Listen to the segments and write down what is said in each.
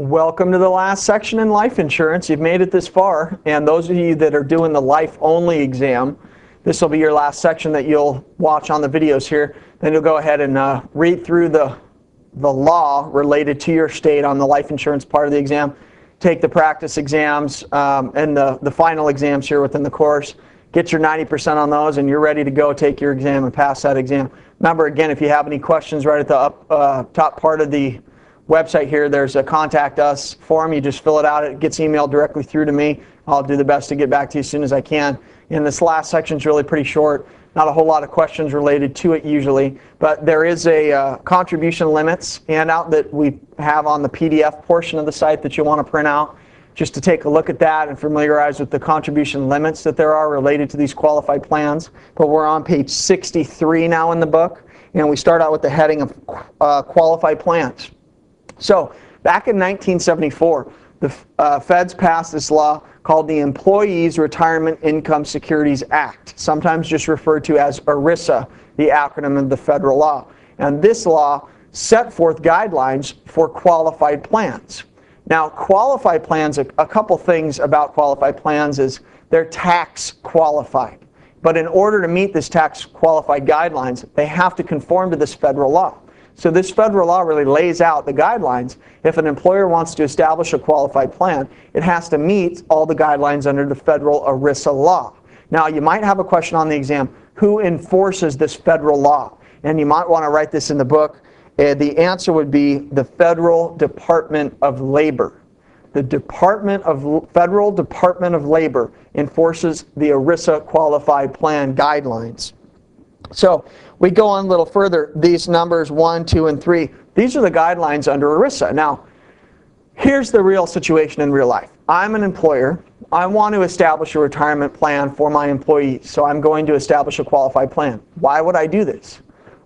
Welcome to the last section in life insurance. You've made it this far, and those of you that are doing the life-only exam, this will be your last section that you'll watch on the videos here. Then you'll go ahead and read through the law related to your state on the life insurance part of the exam, take the practice exams and the final exams here within the course, get your 90% on those, and you're ready to go take your exam and pass that exam. Remember, again, if you have any questions right at the top part of the website here, there's a contact us form. You just fill it out. It gets emailed directly through to me. I'll do the best to get back to you as soon as I can. And this last section is really pretty short. Not a whole lot of questions related to it usually, but there is a contribution limits handout that we have on the PDF portion of the site that you want to print out just to take a look at that and familiarize with the contribution limits that there are related to these qualified plans. But we're on page 63 now in the book, and we start out with the heading of qualified plans. So back in 1974, the feds passed this law called the Employees Retirement Income Securities Act, sometimes just referred to as ERISA, the acronym of the federal law. And this law set forth guidelines for qualified plans. Now, qualified plans, a couple things about qualified plans is they're tax qualified. But in order to meet this tax qualified guidelines, they have to conform to this federal law. So this federal law really lays out the guidelines. If an employer wants to establish a qualified plan, it has to meet all the guidelines under the federal ERISA law. Now, you might have a question on the exam, who enforces this federal law? And you might want to write this in the book. The answer would be the Federal Department of Labor. The Federal Department of Labor enforces the ERISA qualified plan guidelines. So we go on a little further. These numbers 1, 2, and 3, these are the guidelines under ERISA. Now, here's the real situation in real life. I'm an employer. I want to establish a retirement plan for my employees, so I'm going to establish a qualified plan. Why would I do this?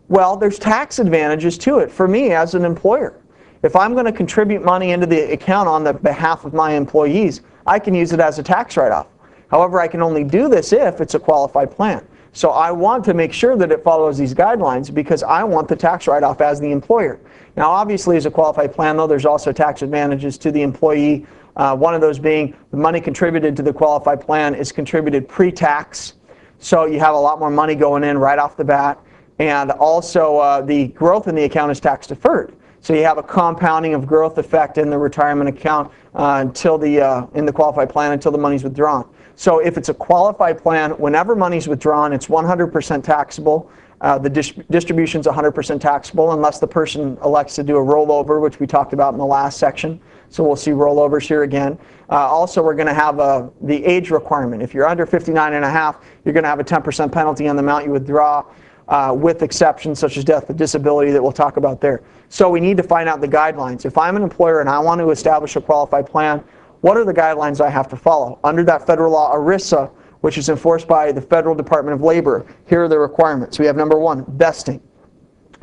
Well, there's tax advantages to it for me as an employer. If I'm going to contribute money into the account on the behalf of my employees, I can use it as a tax write-off. However, I can only do this if it's a qualified plan. So I want to make sure that it follows these guidelines because I want the tax write-off as the employer. Now, obviously, as a qualified plan, though, there's also tax advantages to the employee. One of those being the money contributed to the qualified plan is contributed pre-tax. So you have a lot more money going in right off the bat. And also, the growth in the account is tax deferred. So you have a compounding of growth effect in the retirement account in the qualified plan until the money's withdrawn. So if it's a qualified plan, whenever money's withdrawn, it's 100% taxable. The distribution's 100% taxable unless the person elects to do a rollover, which we talked about in the last section. So we'll see rollovers here again. Also, we're going to have the age requirement. If you're under 59 and a half, you're going to have a 10% penalty on the amount you withdraw, with exceptions such as death and disability that we'll talk about there. So we need to find out the guidelines. If I'm an employer and I want to establish a qualified plan, what are the guidelines I have to follow? Under that federal law, ERISA, which is enforced by the Federal Department of Labor, here are the requirements. We have number 1, vesting.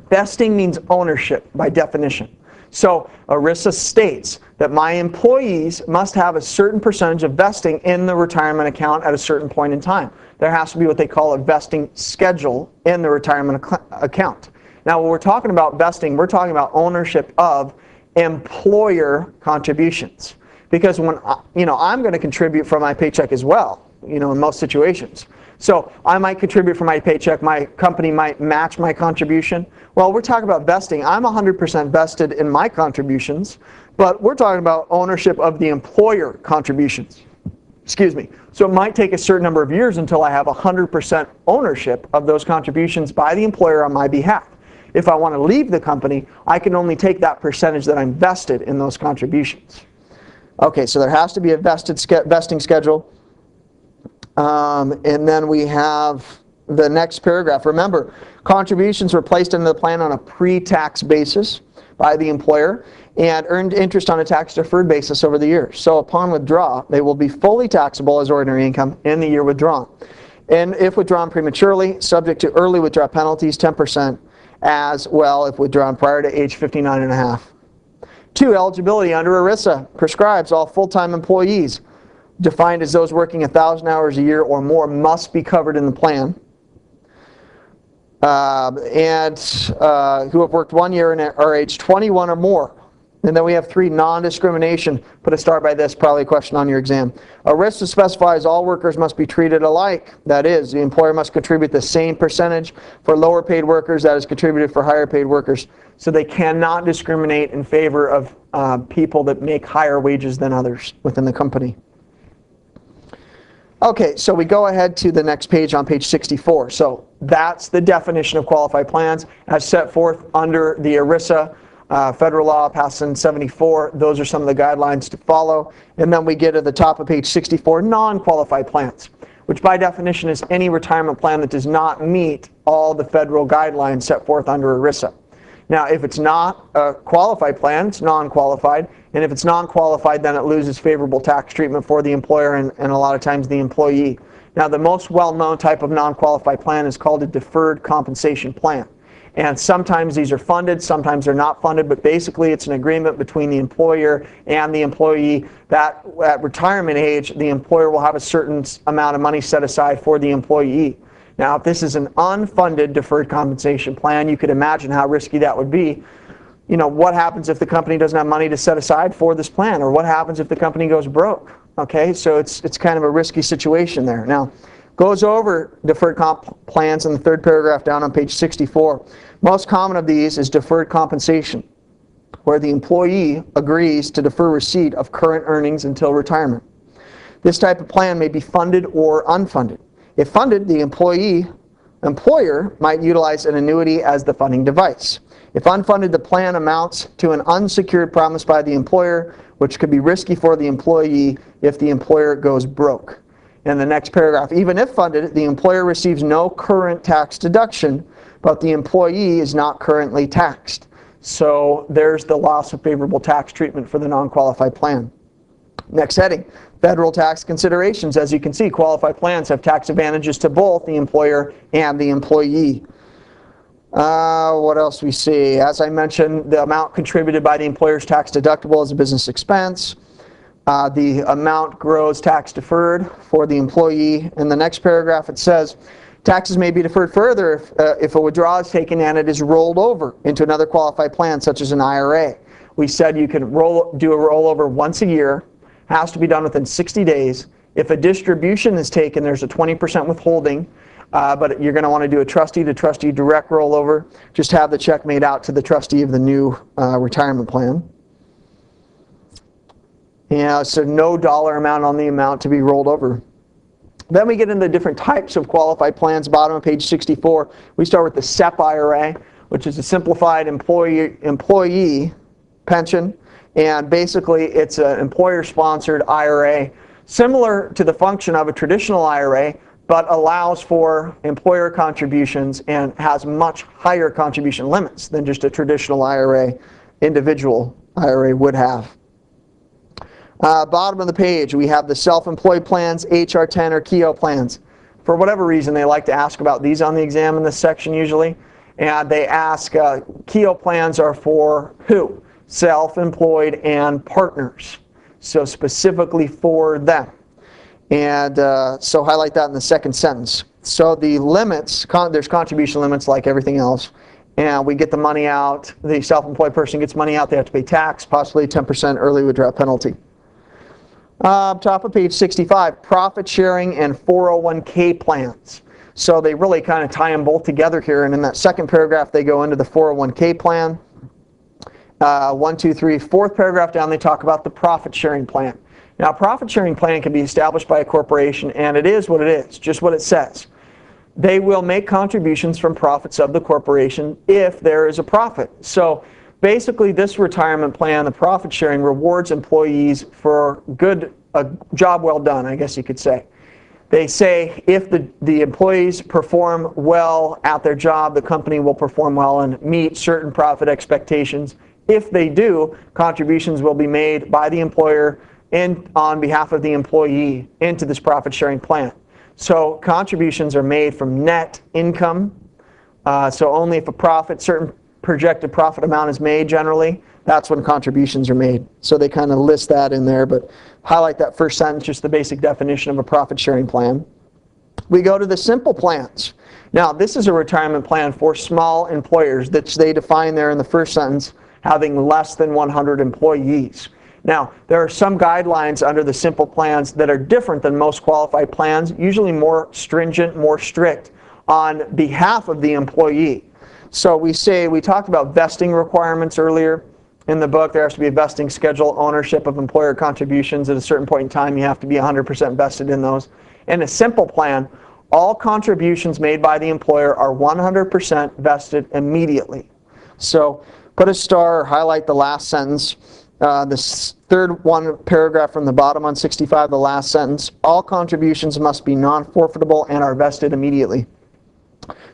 Vesting means ownership by definition. So ERISA states that my employees must have a certain percentage of vesting in the retirement account at a certain point in time. There has to be what they call a vesting schedule in the retirement account. Now, when we're talking about vesting, we're talking about ownership of employer contributions. Because when I'm going to contribute from my paycheck as well, in most situations. So I might contribute from my paycheck, my company might match my contribution. Well, we're talking about vesting. I'm 100% vested in my contributions, but we're talking about ownership of the employer contributions. Excuse me. So it might take a certain number of years until I have 100% ownership of those contributions by the employer on my behalf. If I want to leave the company, I can only take that percentage that I'm vested in those contributions. Okay, so there has to be a vesting schedule. And then we have the next paragraph. Remember, contributions were placed into the plan on a pre-tax basis by the employer and earned interest on a tax-deferred basis over the years. So upon withdrawal, they will be fully taxable as ordinary income in the year withdrawn. And if withdrawn prematurely, subject to early withdrawal penalties, 10%, as well if withdrawn prior to age 59 and a half. 2, eligibility under ERISA prescribes all full-time employees, defined as those working 1,000 hours a year or more, must be covered in the plan. And who have worked 1 year and are age 21 or more And then we have 3, non-discrimination. Put a star by this, probably a question on your exam. ERISA specifies all workers must be treated alike. That is, the employer must contribute the same percentage for lower paid workers that is contributed for higher paid workers. So they cannot discriminate in favor of people that make higher wages than others within the company. Okay, so we go ahead to the next page on page 64. So that's the definition of qualified plans as set forth under the ERISA federal law passed in '74. Those are some of the guidelines to follow. And then we get to the top of page 64, non-qualified plans, which by definition is any retirement plan that does not meet all the federal guidelines set forth under ERISA. Now, if it's not a qualified plan, it's non-qualified. And if it's non-qualified, then it loses favorable tax treatment for the employer and a lot of times the employee. Now, the most well-known type of non-qualified plan is called a deferred compensation plan. And sometimes these are funded, sometimes they're not funded, but basically it's an agreement between the employer and the employee that at retirement age, the employer will have a certain amount of money set aside for the employee. Now, if this is an unfunded deferred compensation plan, you could imagine how risky that would be. You know, what happens if the company doesn't have money to set aside for this plan? Or what happens if the company goes broke? Okay, so it's kind of a risky situation there. Now, goes over deferred comp plans in the third paragraph down on page 64. Most common of these is deferred compensation, where the employee agrees to defer receipt of current earnings until retirement. This type of plan may be funded or unfunded. If funded, the employer might utilize an annuity as the funding device. If unfunded, the plan amounts to an unsecured promise by the employer, which could be risky for the employee if the employer goes broke. In the next paragraph, even if funded, the employer receives no current tax deduction, but the employee is not currently taxed. So there's the loss of favorable tax treatment for the non-qualified plan. Next heading, federal tax considerations. As you can see, qualified plans have tax advantages to both the employer and the employee. What else we see? As I mentioned, the amount contributed by the employer is tax deductible as a business expense. The amount grows tax deferred for the employee. In the next paragraph it says, taxes may be deferred further if a withdrawal is taken and it is rolled over into another qualified plan such as an IRA. We said you can do a rollover once a year, has to be done within 60 days. If a distribution is taken, there's a 20% withholding, but you're going to want to do a trustee-to-trustee direct rollover. Just have the check made out to the trustee of the new retirement plan. Yeah, so no dollar amount on the amount to be rolled over. Then we get into different types of qualified plans. Bottom of page 64, we start with the SEP IRA, which is a simplified employee pension. And basically, it's an employer-sponsored IRA, similar to the function of a traditional IRA, but allows for employer contributions and has much higher contribution limits than just a traditional IRA, individual IRA would have. Bottom of the page, we have the self-employed plans, HR 10 or Keogh plans. For whatever reason, they like to ask about these on the exam in this section usually. And they ask, Keogh plans are for who? Self-employed and partners. So specifically for them. And so highlight that in the second sentence. So the limits, there's contribution limits like everything else. And we get the money out, the self-employed person gets money out, they have to pay tax, possibly 10% early withdrawal penalty. Top of page 65, profit sharing and 401k plans. So they really kind of tie them both together here, and in that second paragraph they go into the 401k plan. 1, 2, 3, fourth paragraph down they talk about the profit sharing plan. Now a profit sharing plan can be established by a corporation, and it is what it is, just what it says. They will make contributions from profits of the corporation if there is a profit. So basically, this retirement plan, the profit sharing, rewards employees for a job well done, I guess you could say. They say if the employees perform well at their job, the company will perform well and meet certain profit expectations. If they do, contributions will be made by the employer and on behalf of the employee into this profit sharing plan. So contributions are made from net income. So only if a certain projected profit amount is made generally, that's when contributions are made. So they kind of list that in there, but highlight that first sentence, just the basic definition of a profit sharing plan. We go to the simple plans. Now this is a retirement plan for small employers that they define there in the first sentence having less than 100 employees. Now, there are some guidelines under the simple plans that are different than most qualified plans, usually more stringent, more strict on behalf of the employee. So we talked about vesting requirements earlier in the book. There has to be a vesting schedule, ownership of employer contributions. At a certain point in time, you have to be 100% vested in those. In a simple plan, all contributions made by the employer are 100% vested immediately. So put a star or highlight the last sentence. This third one paragraph from the bottom on 65, the last sentence. All contributions must be non-forfeitable and are vested immediately.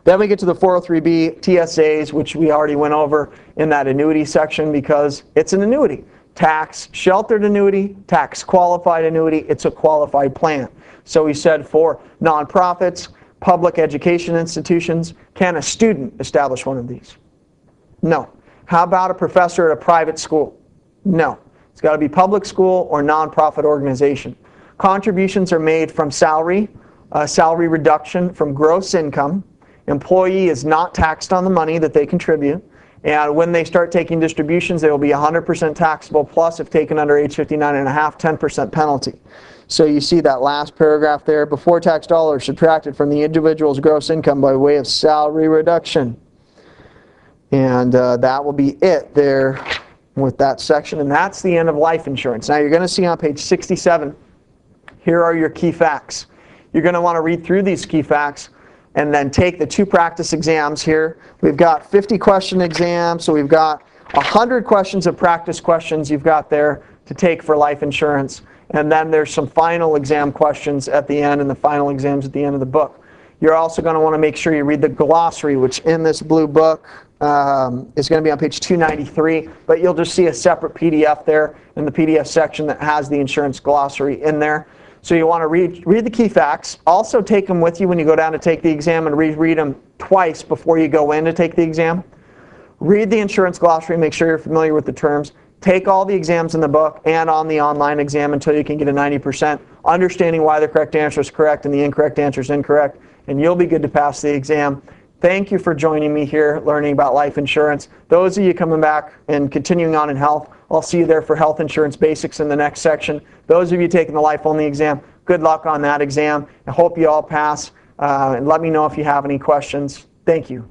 Then we get to the 403B TSAs, which we already went over in that annuity section because it's an annuity. Tax sheltered annuity, tax qualified annuity, it's a qualified plan. So we said for nonprofits, public education institutions, can a student establish one of these? No. How about a professor at a private school? No. It's got to be public school or nonprofit organization. Contributions are made from salary reduction from gross income. Employee is not taxed on the money that they contribute. And when they start taking distributions, they will be 100% taxable, plus if taken under age 59.5, 10% penalty. So you see that last paragraph there, before tax dollars subtracted from the individual's gross income by way of salary reduction. And that will be it there with that section. And that's the end of life insurance. Now you're going to see on page 67, here are your key facts. You're going to want to read through these key facts and then take the 2 practice exams here. We've got 50 question exams, so we've got 100 questions of practice questions you've got there to take for life insurance. And then there's some final exam questions at the end and the final exams at the end of the book. You're also going to want to make sure you read the glossary, which in this blue book is going to be on page 293, but you'll just see a separate PDF there in the PDF section that has the insurance glossary in there. So you want to read the key facts. Also take them with you when you go down to take the exam and reread them twice before you go in to take the exam. Read the insurance glossary, make sure you're familiar with the terms. Take all the exams in the book and on the online exam until you can get a 90%, understanding why the correct answer is correct and the incorrect answer is incorrect, and you'll be good to pass the exam. Thank you for joining me here learning about life insurance. Those of you coming back and continuing on in health, I'll see you there for health insurance basics in the next section. Those of you taking the life only exam, good luck on that exam. I hope you all pass, and let me know if you have any questions. Thank you.